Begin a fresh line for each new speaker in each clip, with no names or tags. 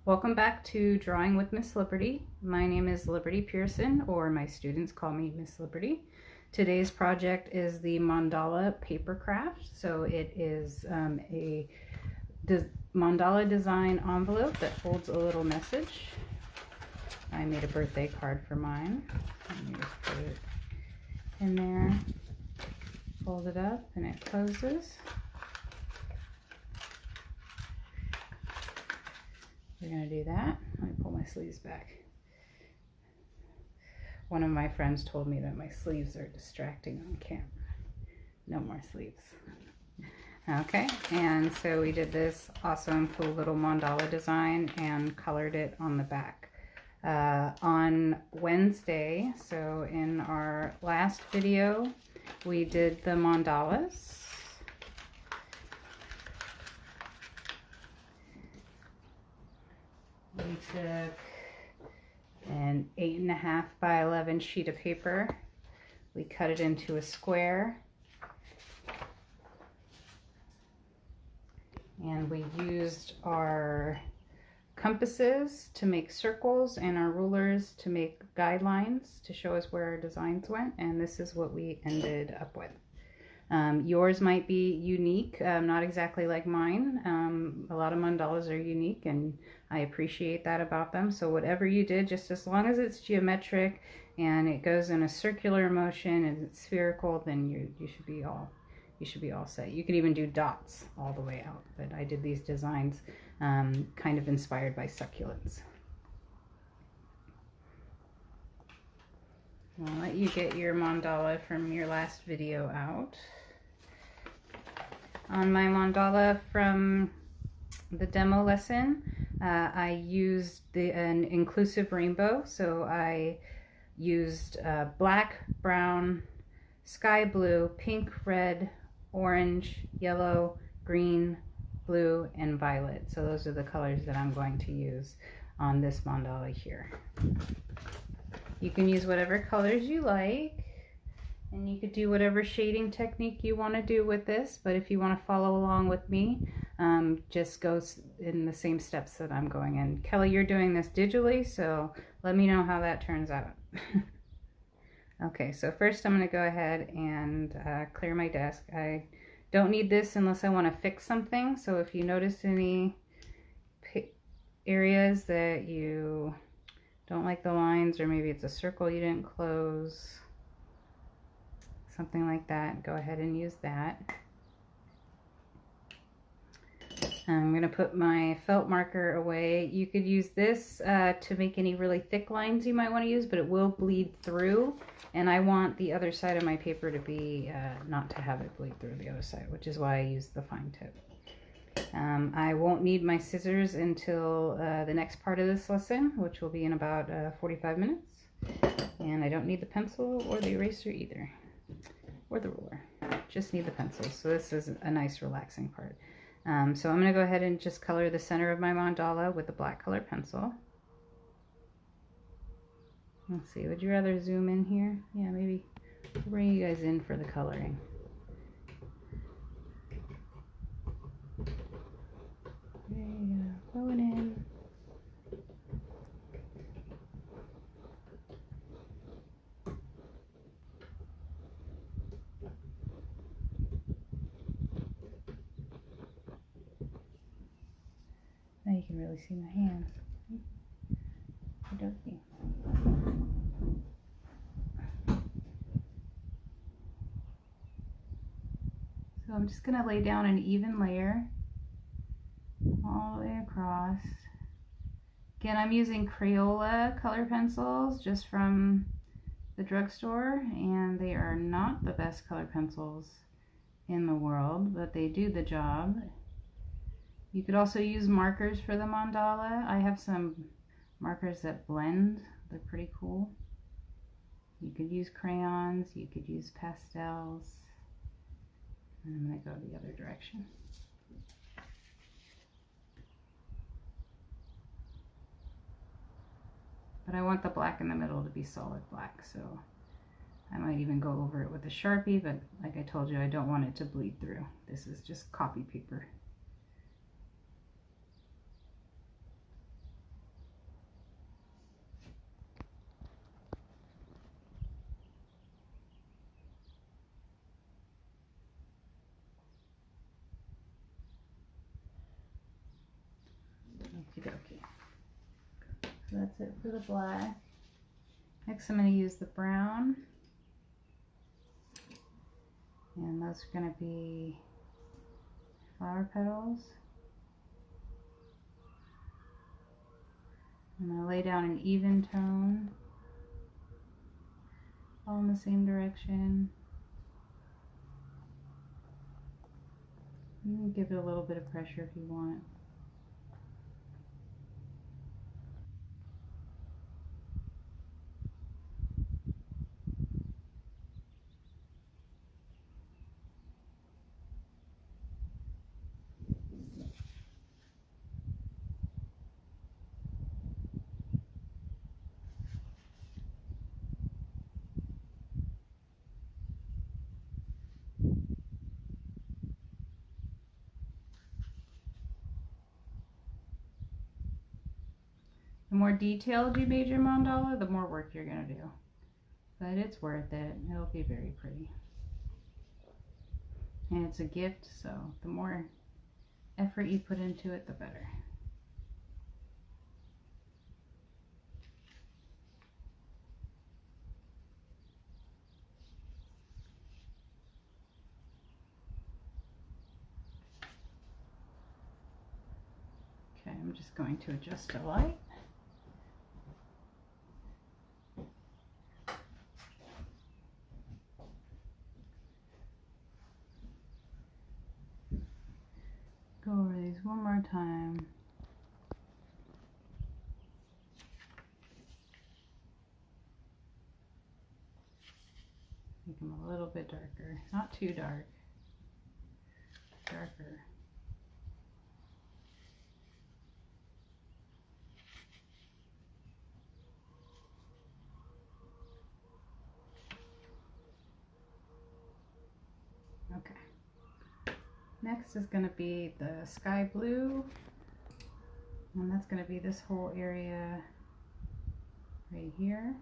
Welcome back to Drawing with Miss Liberty. My name is Liberty Pearson, or my students call me Miss Liberty. Today's project is the Mandala paper craft. So it is a mandala design envelope that holds a little message. I made a birthday card for mine. Let me just put it in there, fold it up, and it closes. We're going to do that. Let me pull my sleeves back. One of my friends told me that my sleeves are distracting on camera. No more sleeves. Okay, and so we did this awesome cool little mandala design and colored it on the back. On Wednesday, so in our last video, we did the mandalas. We took an 8.5 by 11 sheet of paper. We cut it into a square. And we used our compasses to make circles and our rulers to make guidelines to show us where our designs went. And this is what we ended up with. Yours might be unique, not exactly like mine. A lot of mandalas are unique, and I appreciate that about them. So whatever you did, just as long as it's geometric and it goes in a circular motion and it's spherical, then you should be all set. You can even do dots all the way out. But I did these designs kind of inspired by succulents. I'll let you get your mandala from your last video out. On my mandala from the demo lesson, I used an inclusive rainbow. So I used black, brown, sky blue, pink, red, orange, yellow, green, blue, and violet. So those are the colors that I'm going to use on this mandala here. You can use whatever colors you like, and you could do whatever shading technique you want to do with this, but if you want to follow along with me, just go in the same steps that I'm going in. Kelly, you're doing this digitally, so let me know how that turns out. Okay, so first I'm going to go ahead and clear my desk. I don't need this unless I want to fix something, so if you notice any areas that you don't like the lines, or maybe it's a circle you didn't close, something like that, go ahead and use that. I'm going to put my felt marker away. You could use this to make any really thick lines you might want to use, but it will bleed through, and I want the other side of my paper to be not to have it bleed through the other side, which is why I use the fine tip. I won't need my scissors until the next part of this lesson, which will be in about 45 minutes. And I don't need the pencil or the eraser either, or the ruler. Just need the pencil. So this is a nice relaxing part. So I'm going to go ahead and just color the center of my mandala with the black color pencil. Let's see, would you rather zoom in here? Yeah, maybe I'll bring you guys in for the coloring. There you go, going in. Now you can really see my hands. Okey-dokey. So I'm just going to lay down an even layer all the way across. Again, I'm using Crayola color pencils just from the drugstore, and they are not the best color pencils in the world, but they do the job. You could also use markers for the mandala. I have some markers that blend. They're pretty cool. You could use crayons, you could use pastels. And I'm going to go the other direction. But I want the black in the middle to be solid black, so I might even go over it with a Sharpie, but like I told you, I don't want it to bleed through. This is just copy paper. So that's it for the black. Next I'm going to use the brown. And those are going to be flower petals. I'm going to lay down an even tone, all in the same direction. You can give it a little bit of pressure if you want. The more detailed you made your mandala, the more work you're going to do. But it's worth it. It'll be very pretty. And it's a gift, so the more effort you put into it, the better. Okay, I'm just going to adjust the light. Go over these one more time. Make them a little bit darker, not too dark, darker. Okay. Next is going to be the sky blue, and that's going to be this whole area right here.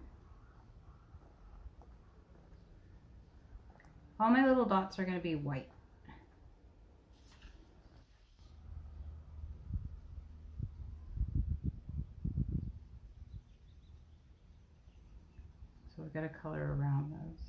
All my little dots are going to be white. So we've got to color around those.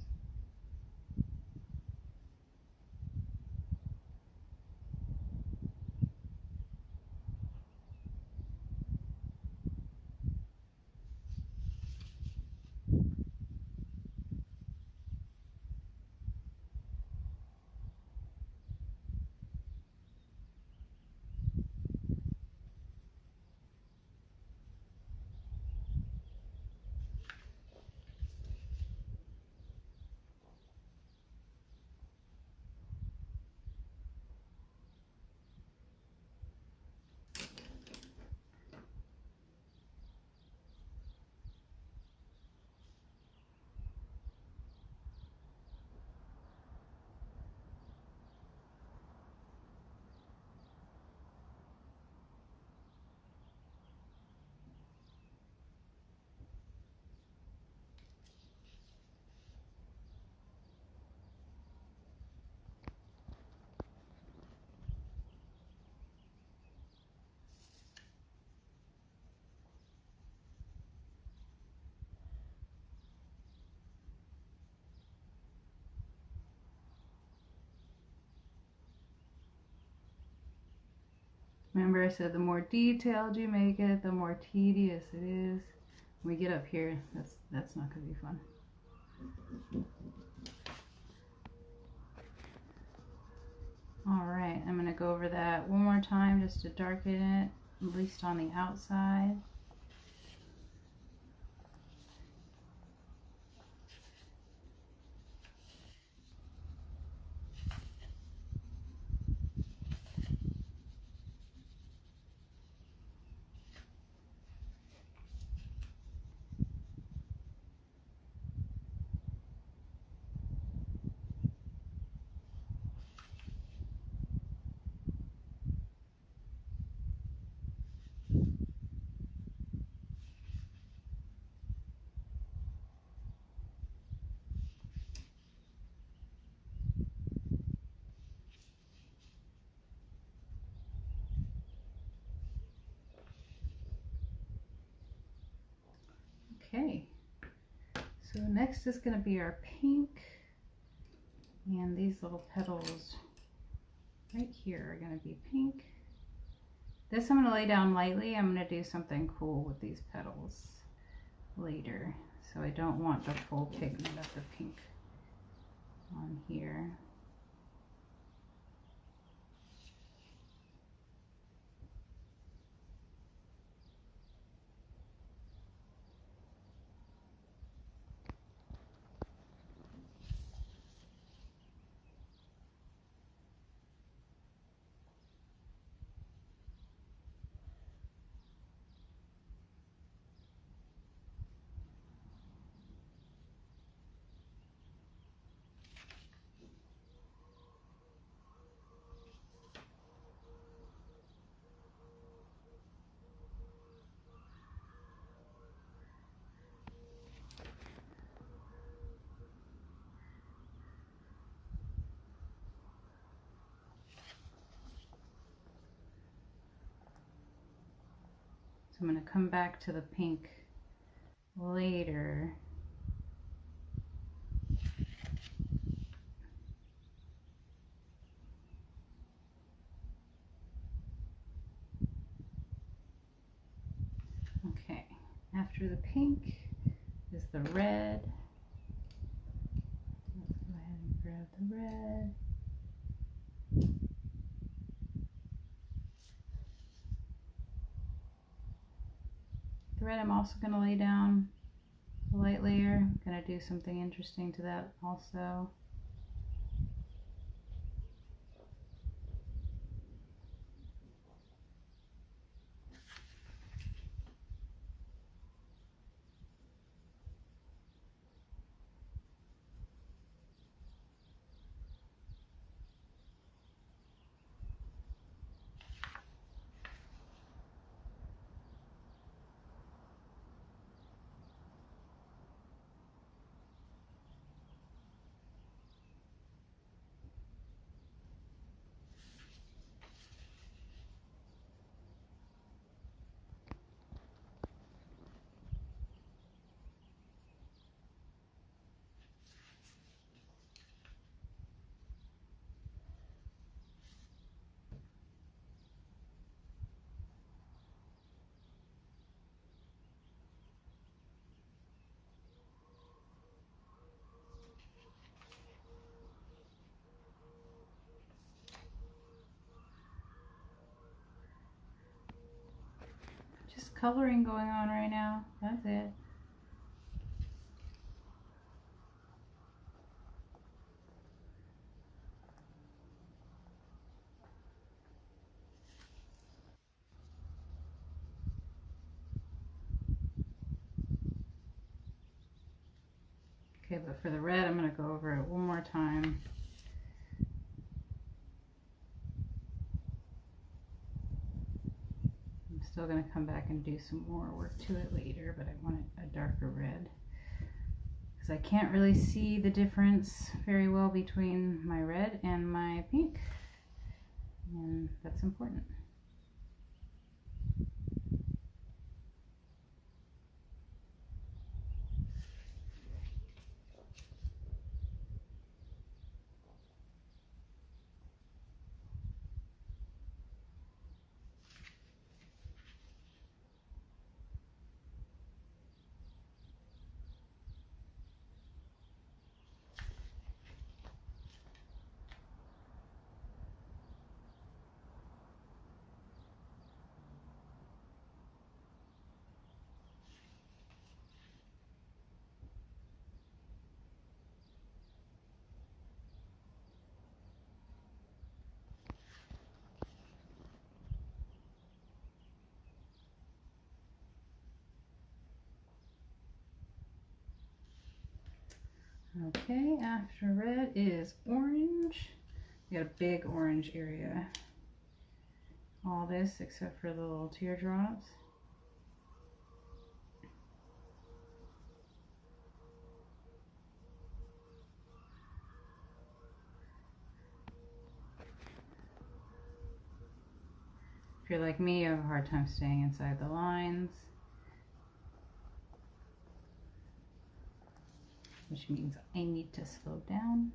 Remember I said the more detailed you make it, the more tedious it is. When we get up here, that's not going to be fun. Alright, I'm going to go over that one more time just to darken it, at least on the outside. Okay, so next is going to be our pink, and these little petals right here are going to be pink. This I'm going to lay down lightly. I'm going to do something cool with these petals later, so I don't want the full pigment of the pink on here. So I'm going to come back to the pink later. Okay, after the pink is the red. Let's go ahead and grab the red. The red I'm also going to lay down a light layer. I'm going to do something interesting to that also. Just coloring going on right now. That's it. Okay, but for the red, I'm going to go over it one more time. I'm still going to come back and do some more work to it later, but I want it a darker red, because I can't really see the difference very well between my red and my pink, and that's important. Okay, after red is orange. We got a big orange area. All this except for the little teardrops. If you're like me, you have a hard time staying inside the lines. which means I need to slow down.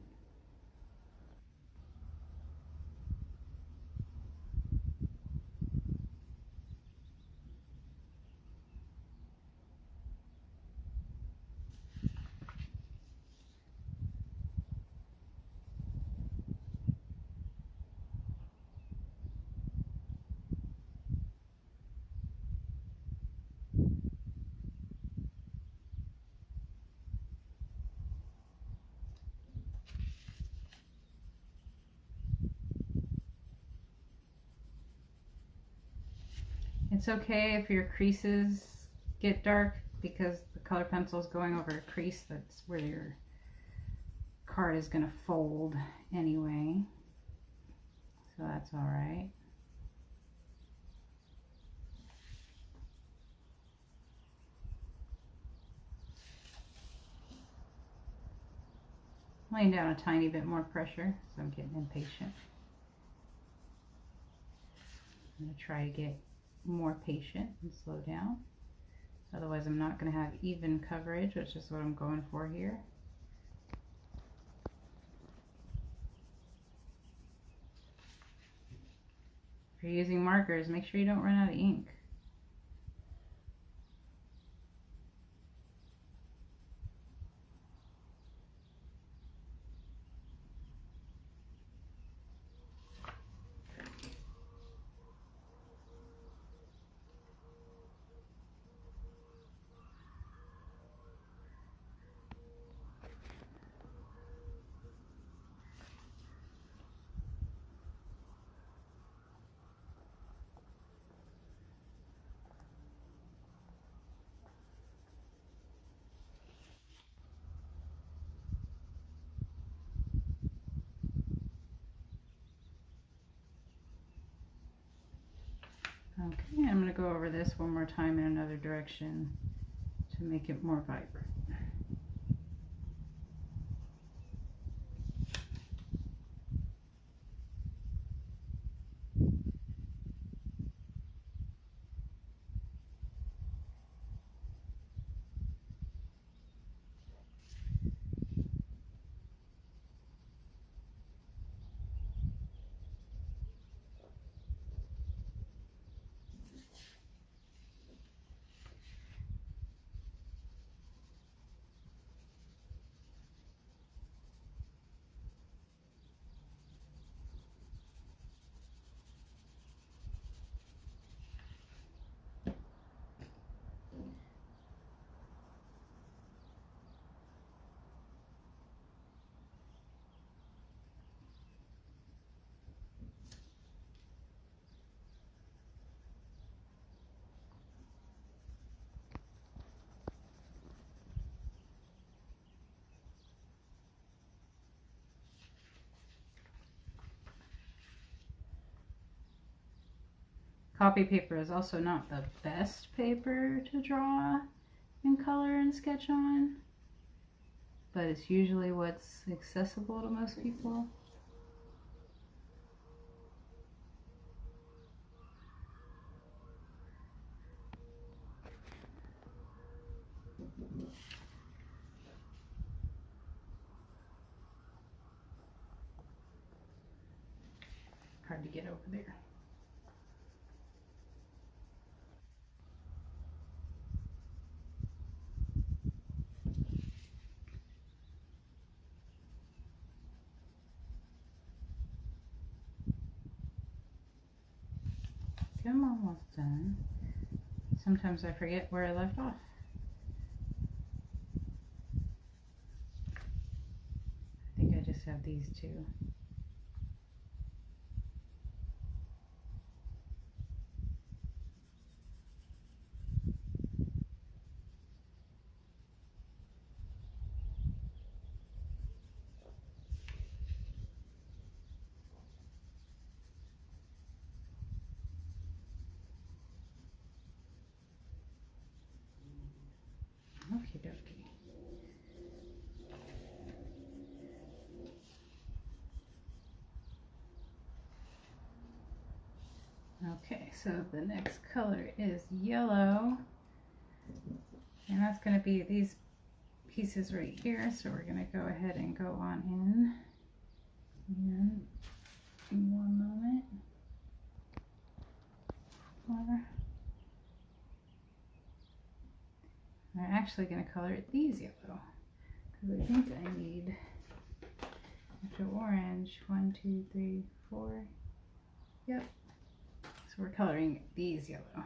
It's okay if your creases get dark because the color pencil is going over a crease that's where your card is going to fold anyway. So that's all right. Laying down a tiny bit more pressure, so I'm getting impatient. I'm going to try to get more patient and slow down. Otherwise, I'm not going to have even coverage, which is what I'm going for here. If you're using markers, make sure you don't run out of ink. Okay, I'm going to go over this one more time in another direction to make it more vibrant. Copy paper is also not the best paper to draw and color and sketch on, but it's usually what's accessible to most people. Hard to get over there. I'm almost done. Sometimes I forget where I left off. I think I just have these two. Okie dokie. Okay, so the next color is yellow, and that's going to be these pieces right here, so we're going to go ahead and go on in. And in one moment. I'm actually going to color it these yellow because I think I need after orange 1, 2, 3, 4. Yep. So we're coloring these yellow,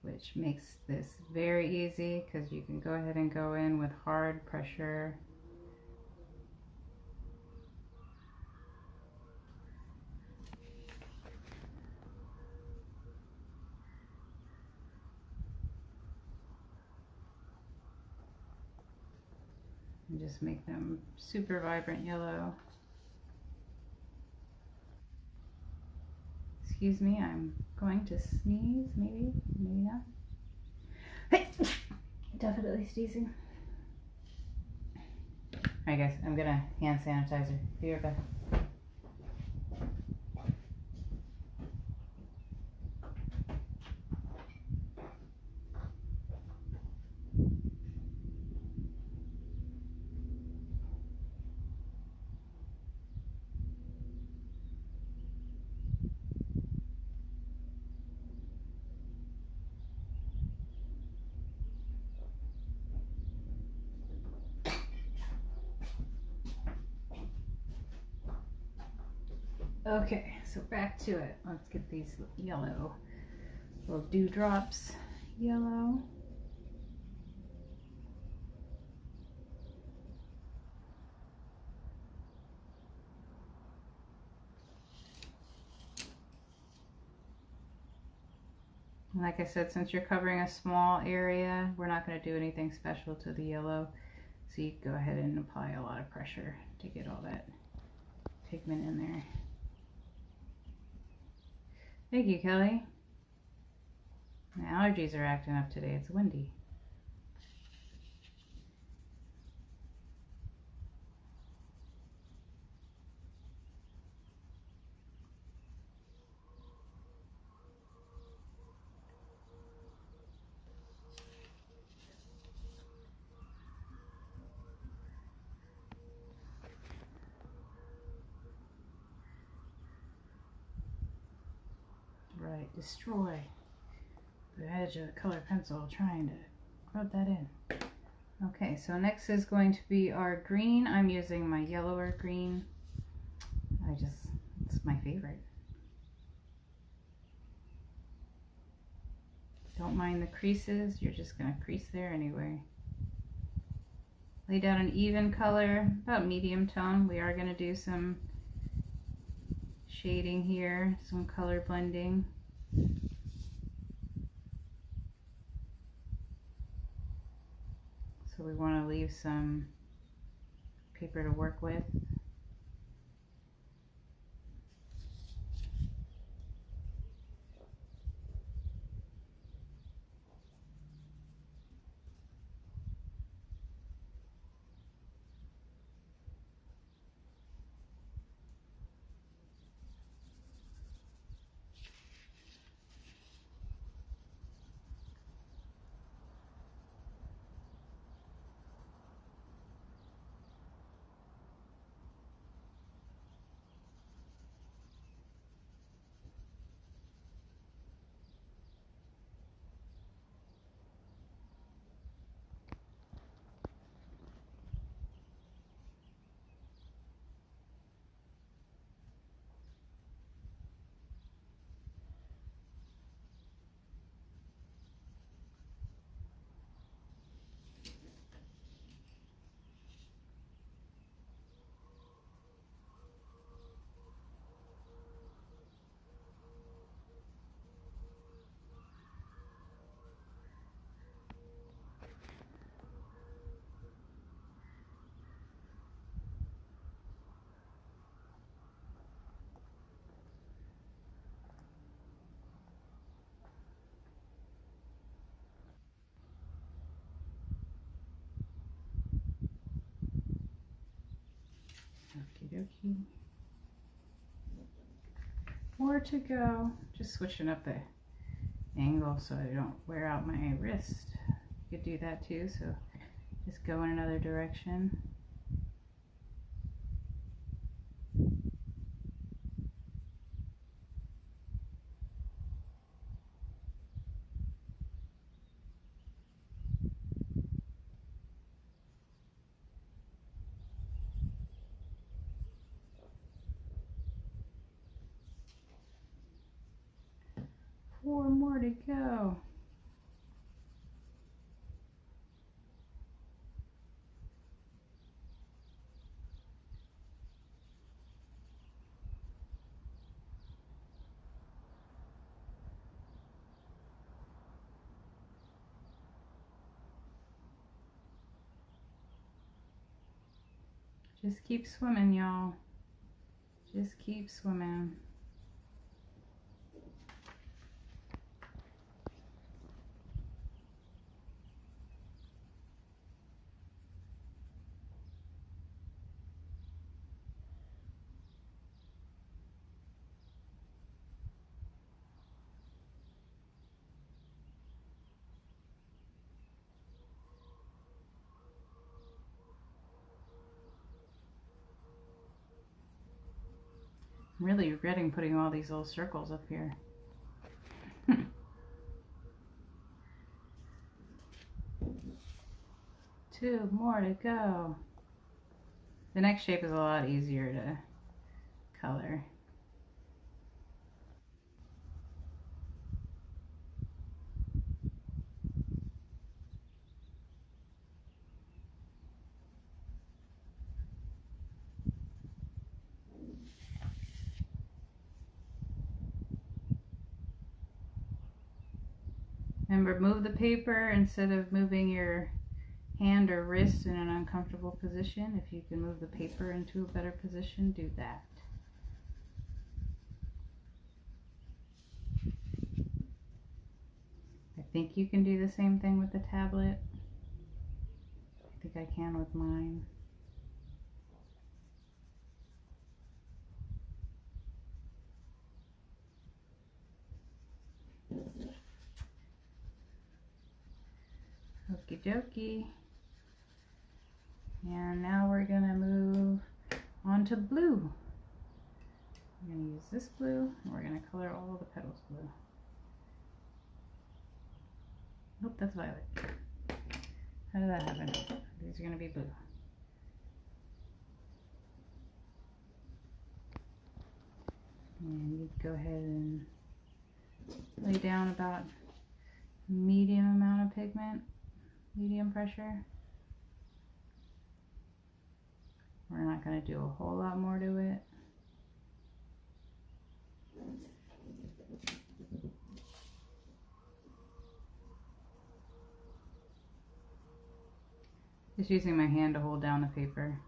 which makes this very easy because you can go ahead and go in with hard pressure. And just make them super vibrant yellow. Excuse me, I'm going to sneeze, maybe not. Hey! Definitely sneezing. Alright guys, I'm gonna hand sanitizer. Be right back. Okay, so back to it. Let's get these yellow little dewdrops yellow. And like I said, since you're covering a small area, we're not going to do anything special to the yellow. So you go ahead and apply a lot of pressure to get all that pigment in there. Thank you, Kelly. My allergies are acting up today. It's windy. Right, destroy the edge of the colored pencil, trying to rub that in. Okay, so next is going to be our green. I'm using my yellower green. It's my favorite. Don't mind the creases, you're just gonna crease there anyway. Lay down an even color, about medium tone. We are gonna do some shading here, some color blending. So we want to leave some paper to work with. Okie dokie. More to go. Just switching up the angle so I don't wear out my wrist. You could do that too, so just go in another direction. Four more to go. Just keep swimming, y'all. Just keep swimming. I'm really regretting putting all these little circles up here. 2 more to go. The next shape is a lot easier to color. Remember, move the paper instead of moving your hand or wrist in an uncomfortable position. If you can move the paper into a better position, do that. I think you can do the same thing with the tablet. I think I can with mine. Okie dokie. And now we're gonna move on to blue. We're gonna use this blue and we're gonna color all the petals blue. Nope, that's violet. How did that happen? These are gonna be blue. And you go ahead and lay down about medium amount of pigment, medium pressure. We're not going to do a whole lot more to it. Just using my hand to hold down the paper.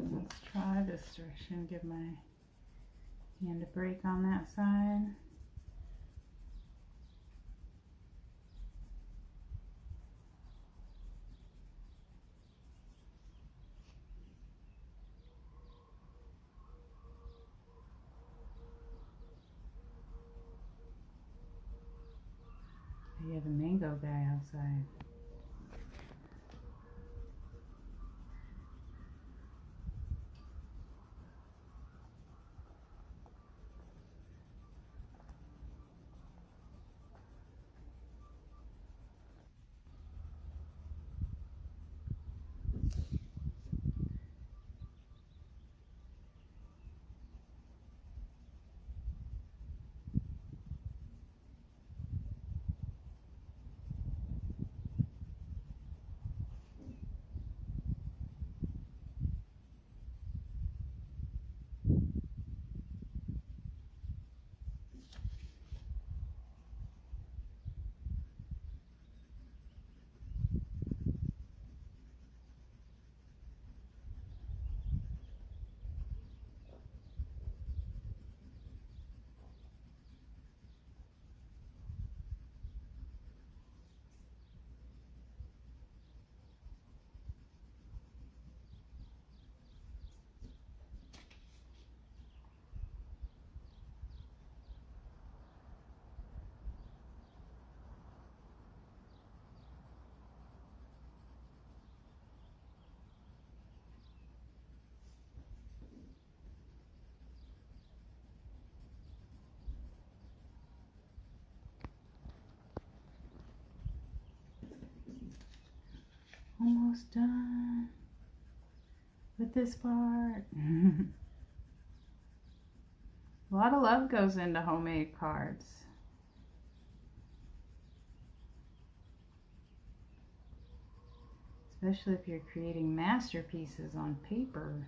Let's try this direction, give my hand a break on that side. You have a mango guy outside. Almost done with this part. A lot of love goes into homemade cards. Especially if you're creating masterpieces on paper.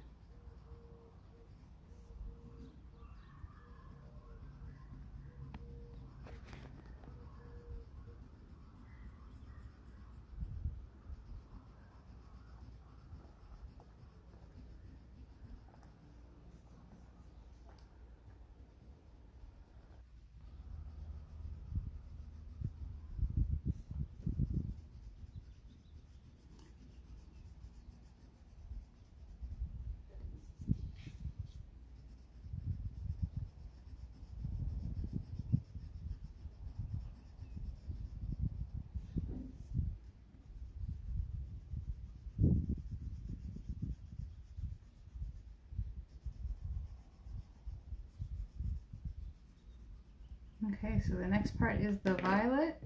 Okay, so the next part is the violet,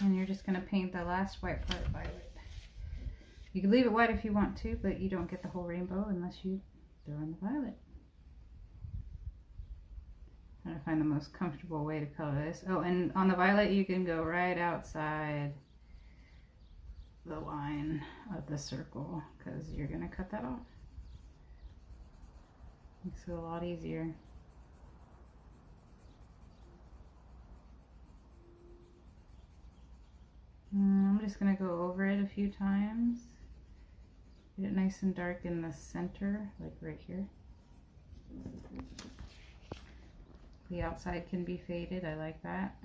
and you're just going to paint the last white part violet. You can leave it white if you want to, but you don't get the whole rainbow unless you throw in the violet. I'm trying to find the most comfortable way to color this. Oh, and on the violet you can go right outside the line of the circle because you're going to cut that off. Makes it a lot easier. I'm just going to go over it a few times. Get it nice and dark in the center, like right here. The outside can be faded, I like that.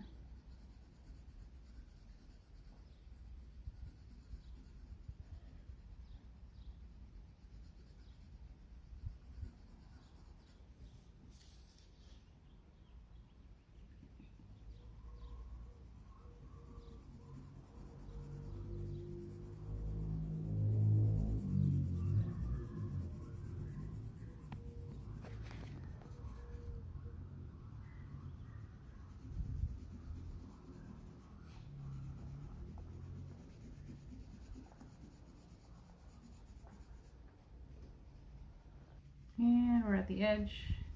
And we're at the edge.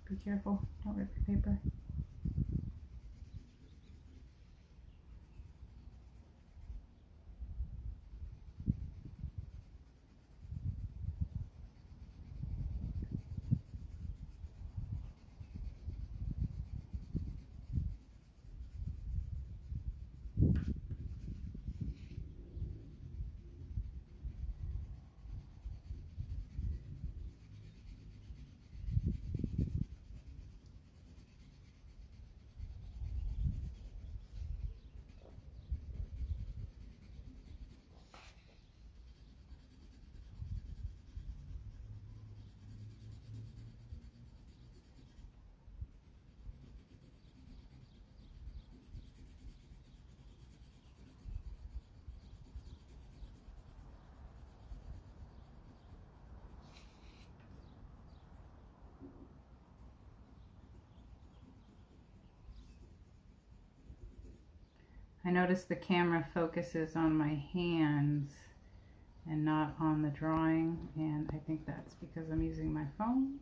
Be careful, don't rip your paper. I notice the camera focuses on my hands and not on the drawing, and I think that's because I'm using my phone,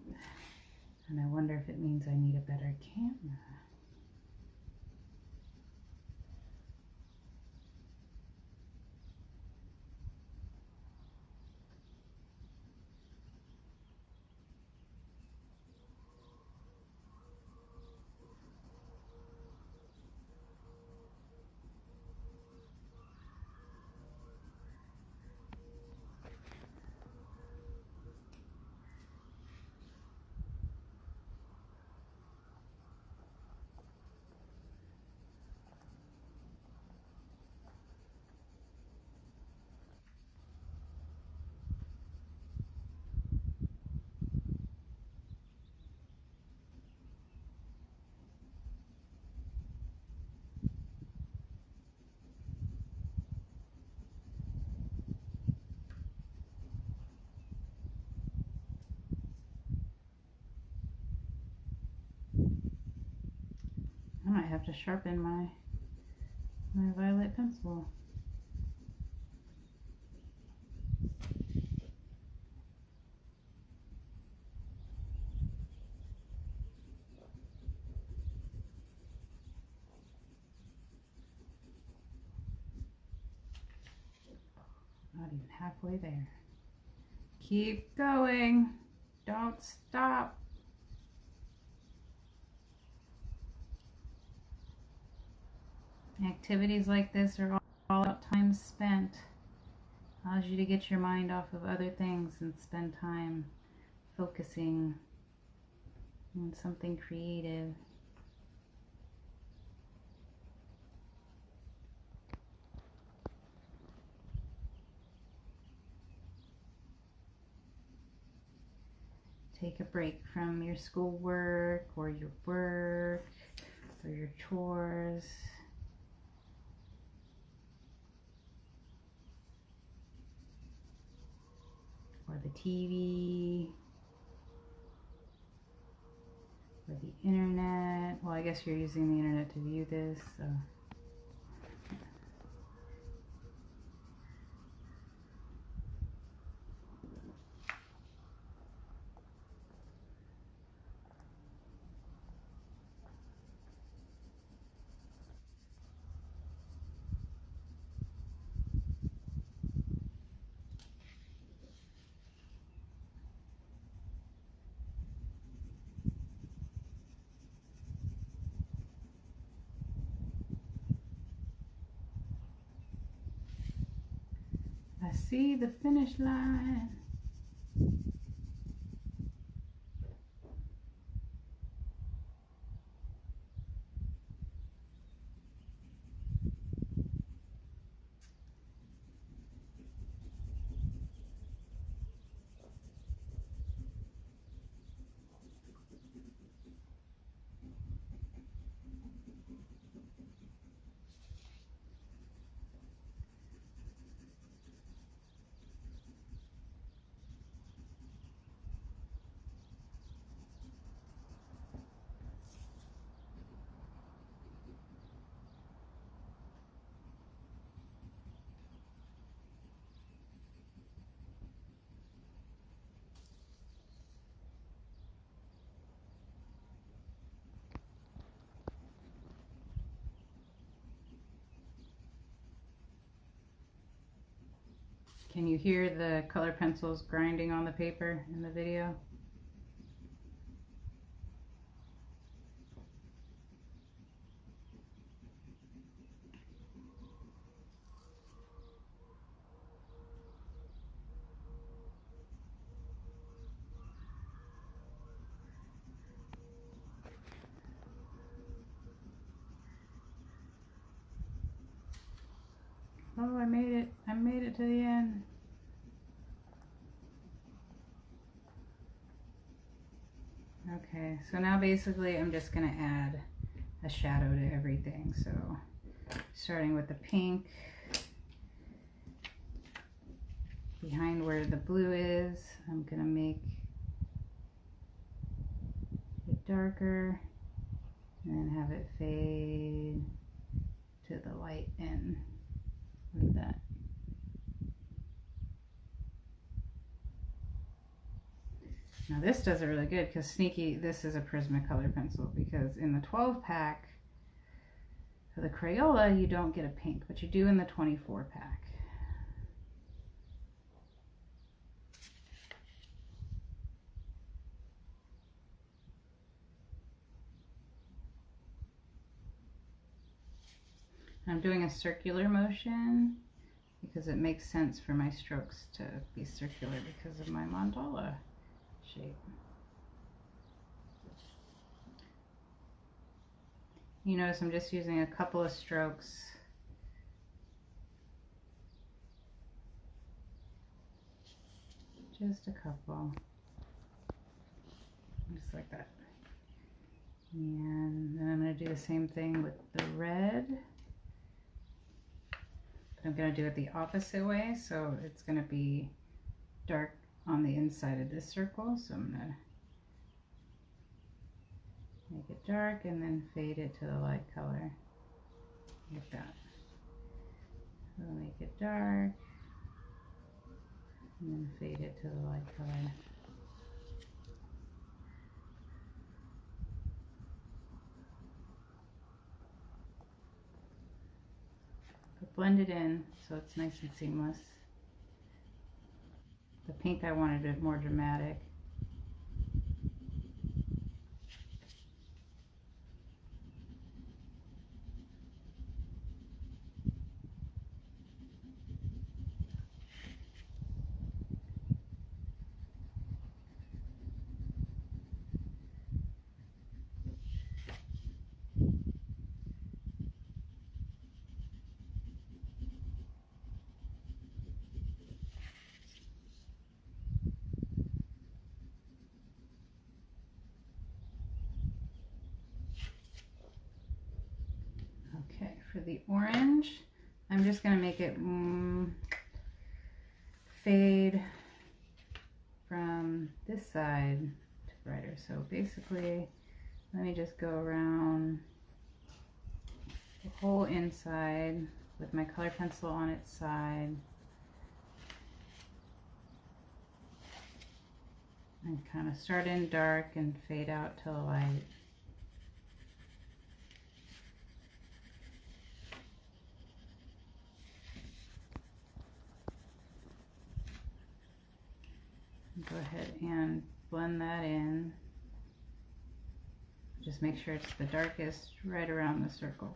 and I wonder if it means I need a better camera. I might have to sharpen my violet pencil. Not even halfway there. Keep going. Don't stop. Activities like this are all about time spent. Allows you to get your mind off of other things and spend time focusing on something creative. Take a break from your schoolwork or your work or your chores. Or the TV. Or the internet. Well, I guess you're using the internet to view this, so. I see the finish line. Can you hear the color pencils grinding on the paper in the video? Oh, I made it. I made it to the end. Okay, so now basically I'm just gonna add a shadow to everything. So starting with the pink behind where the blue is, I'm gonna make it darker and then have it fade to the light end like that. Now this does it really good because Sneaky, this is a Prismacolor pencil, because in the 12 pack for the Crayola you don't get a pink, but you do in the 24 pack. I'm doing a circular motion because it makes sense for my strokes to be circular because of my mandala shape. You notice I'm just using a couple of strokes. Just a couple. Just like that. And then I'm going to do the same thing with the red. But I'm going to do it the opposite way, so it's going to be dark on the inside of this circle. So I'm going to make it dark and then fade it to the light color, like that. So make it dark and then fade it to the light color. But blend it in so it's nice and seamless. The pink, I wanted it more dramatic. Okay, for the orange, I'm just going to make it fade from this side to brighter. So basically, let me just go around the whole inside with my color pencil on its side. And kind of start in dark and fade out to the light. Go ahead and blend that in. Just make sure it's the darkest right around the circle.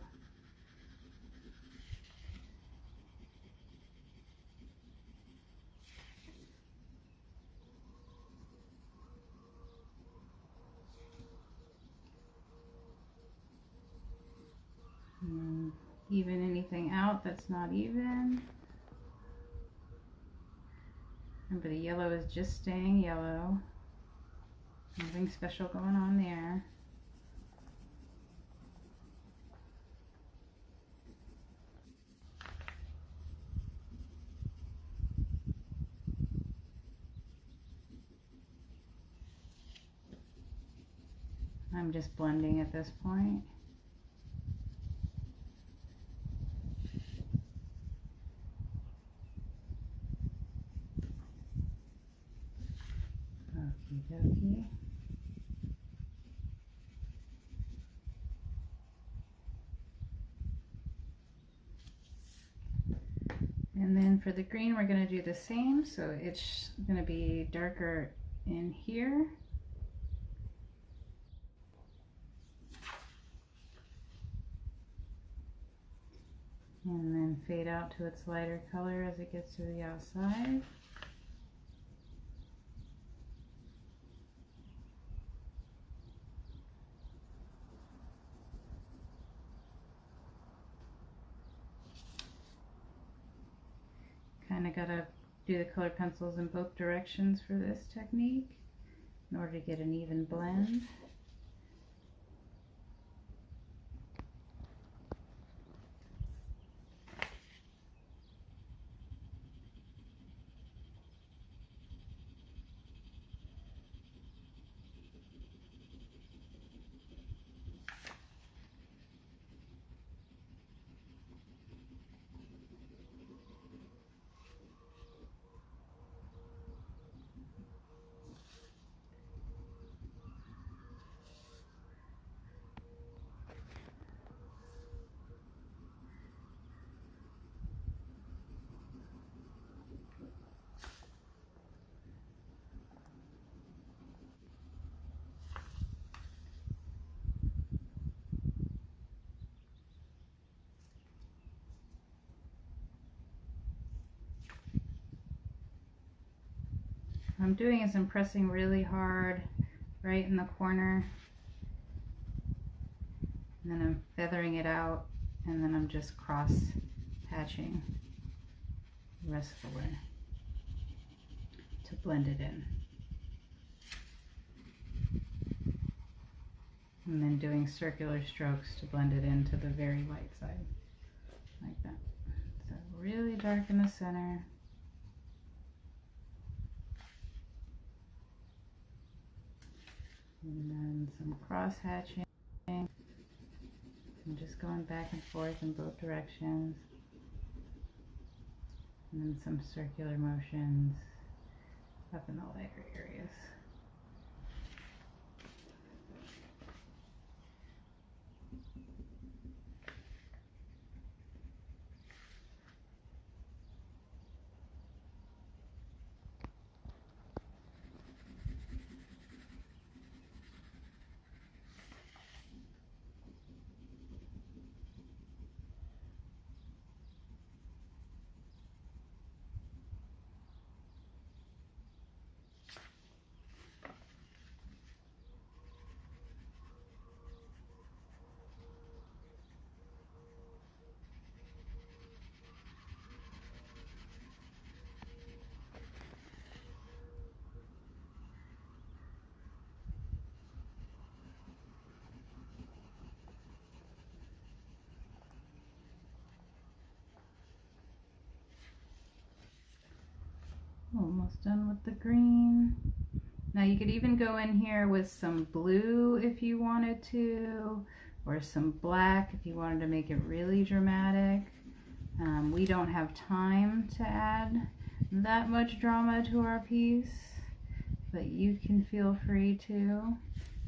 And even anything out that's not even. Remember, the yellow is just staying yellow. Nothing special going on there. I'm just blending at this point. Okie dokie. And then for the green, we're going to do the same. So it's going to be darker in here. And then fade out to its lighter color as it gets to the outside. Kind of got to do the colored pencils in both directions for this technique in order to get an even blend. I'm doing is I'm pressing really hard right in the corner, and then I'm feathering it out, and then I'm just cross hatching the rest of the way to blend it in. And then doing circular strokes to blend it into the very white side, like that. So really dark in the center. And then some cross hatching. I'm just going back and forth in both directions. And then some circular motions up in the lighter areas. Almost done with the green. Now you could even go in here with some blue if you wanted to, or some black if you wanted to make it really dramatic. We don't have time to add that much drama to our piece, but you can feel free to.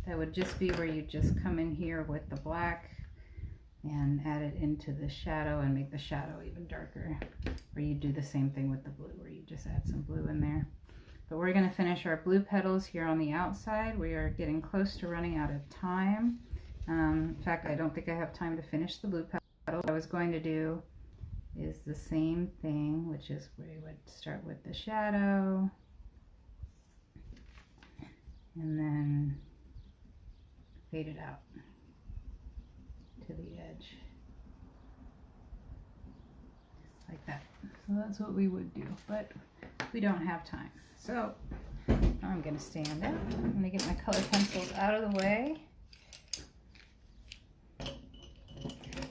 That would just be where you just come in here with the black and add it into the shadow and make the shadow even darker. Or you do the same thing with the blue, where you just add some blue in there. But we're going to finish our blue petals here on the outside. We are getting close to running out of time. In fact, I don't think I have time to finish the blue petals. What I was going to do is the same thing, which is we would start with the shadow and then fade it out to the edge like that. So that's what we would do, but we don't have time. So I'm going to stand up. I'm going to get my color pencils out of the way.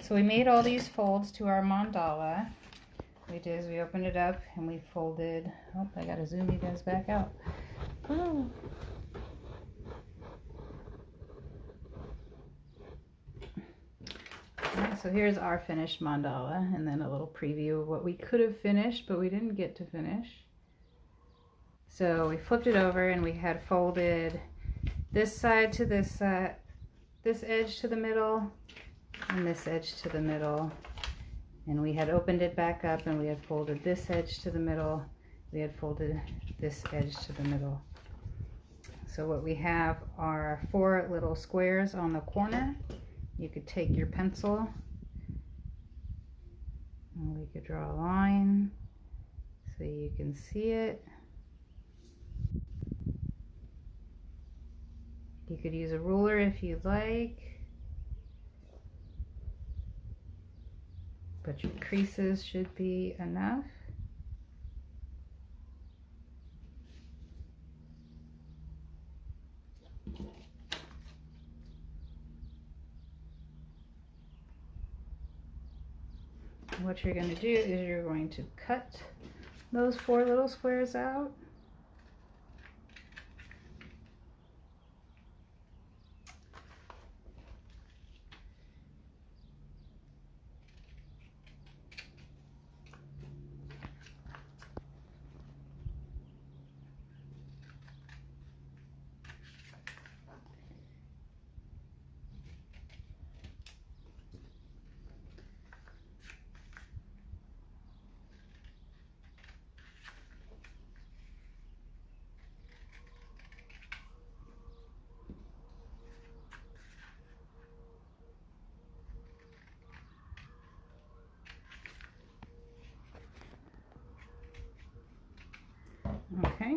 So we made all these folds to our mandala. What we did is we opened it up and we folded. Oh, I got to zoom you guys back out. Oh. Right, so here's our finished mandala, and then a little preview of what we could have finished, but we didn't get to finish. So we flipped it over and we had folded this side to this side, this edge to the middle, and this edge to the middle. And we had opened it back up and we had folded this edge to the middle. We had folded this edge to the middle. So what we have are 4 little squares on the corner. You could take your pencil and we could draw a line so you can see it. You could use a ruler if you'd like, but your creases should be enough. What you're going to do is you're going to cut those 4 little squares out.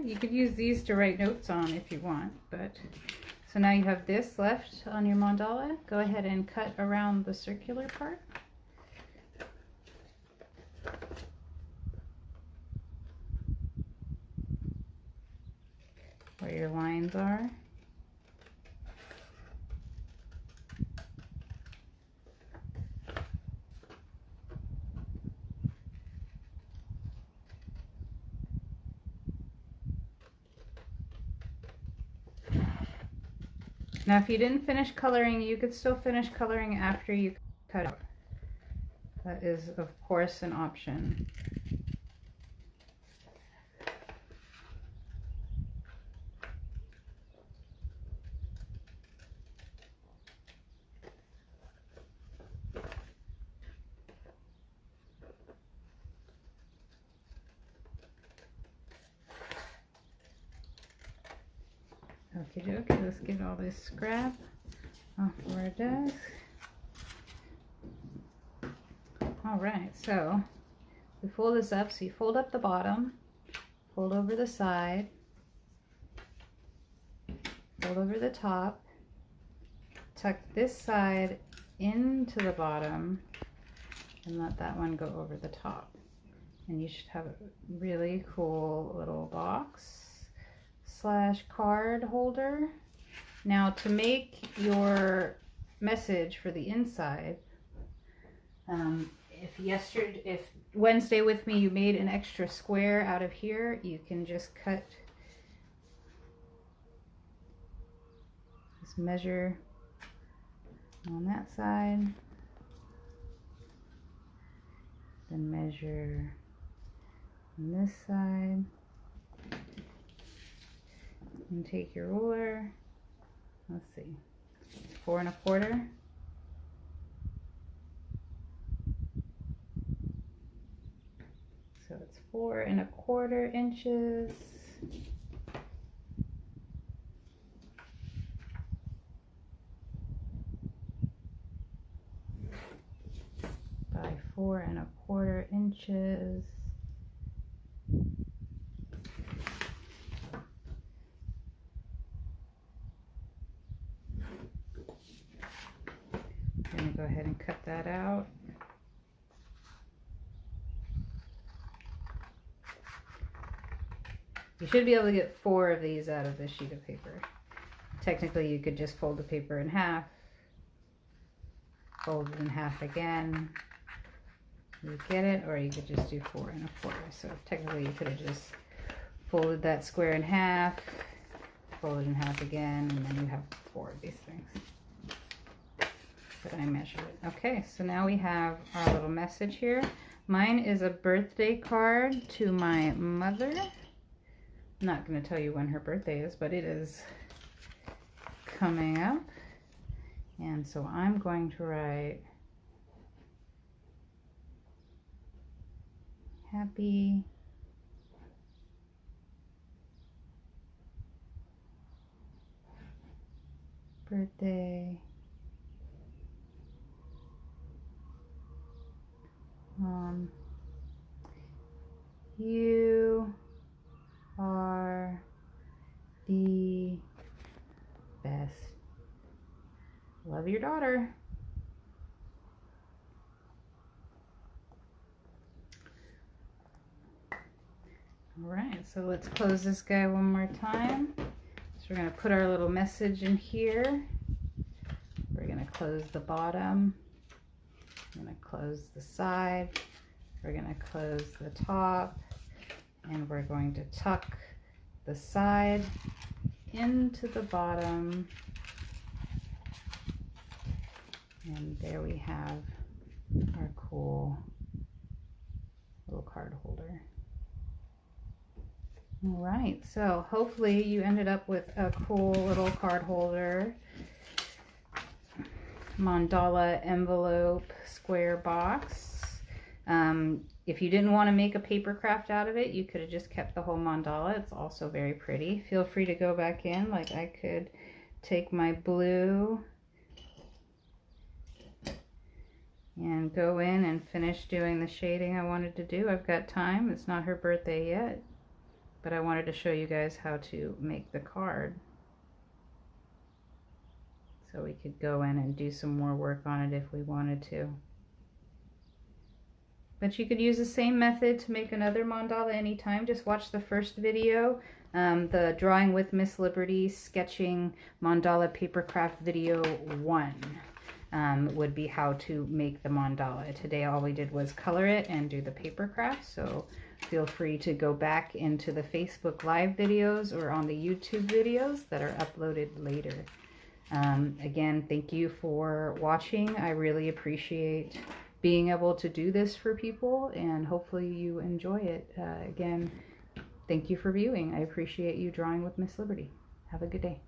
You could use these to write notes on if you want, but so now you have this left on your mandala. Go ahead and cut around the circular part. Where your lines are. Now if you didn't finish coloring, you could still finish coloring after you cut out. That is, of course, an option. Okay, let's get all this scrap off our desk. All right, so we fold this up. So you fold up the bottom, fold over the side, fold over the top, tuck this side into the bottom, and let that one go over the top. And you should have a really cool little box / card holder. Now to make your message for the inside, if Wednesday with me you made an extra square out of here, you can just cut, just measure on that side, then measure on this side, and take your ruler. Let's see, 4 1/4. So it's 4 1/4 inches. By 4 1/4 inches. I'm going to go ahead and cut that out. You should be able to get 4 of these out of this sheet of paper. Technically, you could just fold the paper in half, fold it in half again. You get it? Or you could just do 4 1/4. So technically, you could have just folded that square in half, folded in half again, and then you have 4 of these things. But I measured it. Okay, so now we have our little message here. Mine is a birthday card to my mother. I'm not going to tell you when her birthday is, but it is coming up. And so I'm going to write happy birthday, you are the best. Love, your daughter. All right, so let's close this guy one more time. So we're going to put our little message in here. We're going to close the bottom. We're going to close the side. We're going to close the top. And we're going to tuck the side into the bottom. And there we have our cool little card holder. All right, so hopefully you ended up with a cool little card holder, mandala envelope, square box. If you didn't want to make a paper craft out of it, you could have just kept the whole mandala. It's also very pretty. Feel free to go back in. Like, I could take my blue and go in and finish doing the shading I wanted to do. I've got time. It's not her birthday yet, but I wanted to show you guys how to make the card. So we could go in and do some more work on it if we wanted to. But you could use the same method to make another mandala anytime. Just watch the first video, the Drawing with Miss Liberty Sketching Mandala Papercraft video 1 would be how to make the mandala. Today all we did was color it and do the papercraft, so feel free to go back into the Facebook Live videos or on the YouTube videos that are uploaded later. Again, thank you for watching. I really appreciate being able to do this for people, and hopefully you enjoy it. Again, thank you for viewing. I appreciate you drawing with Miss Liberty. Have a good day.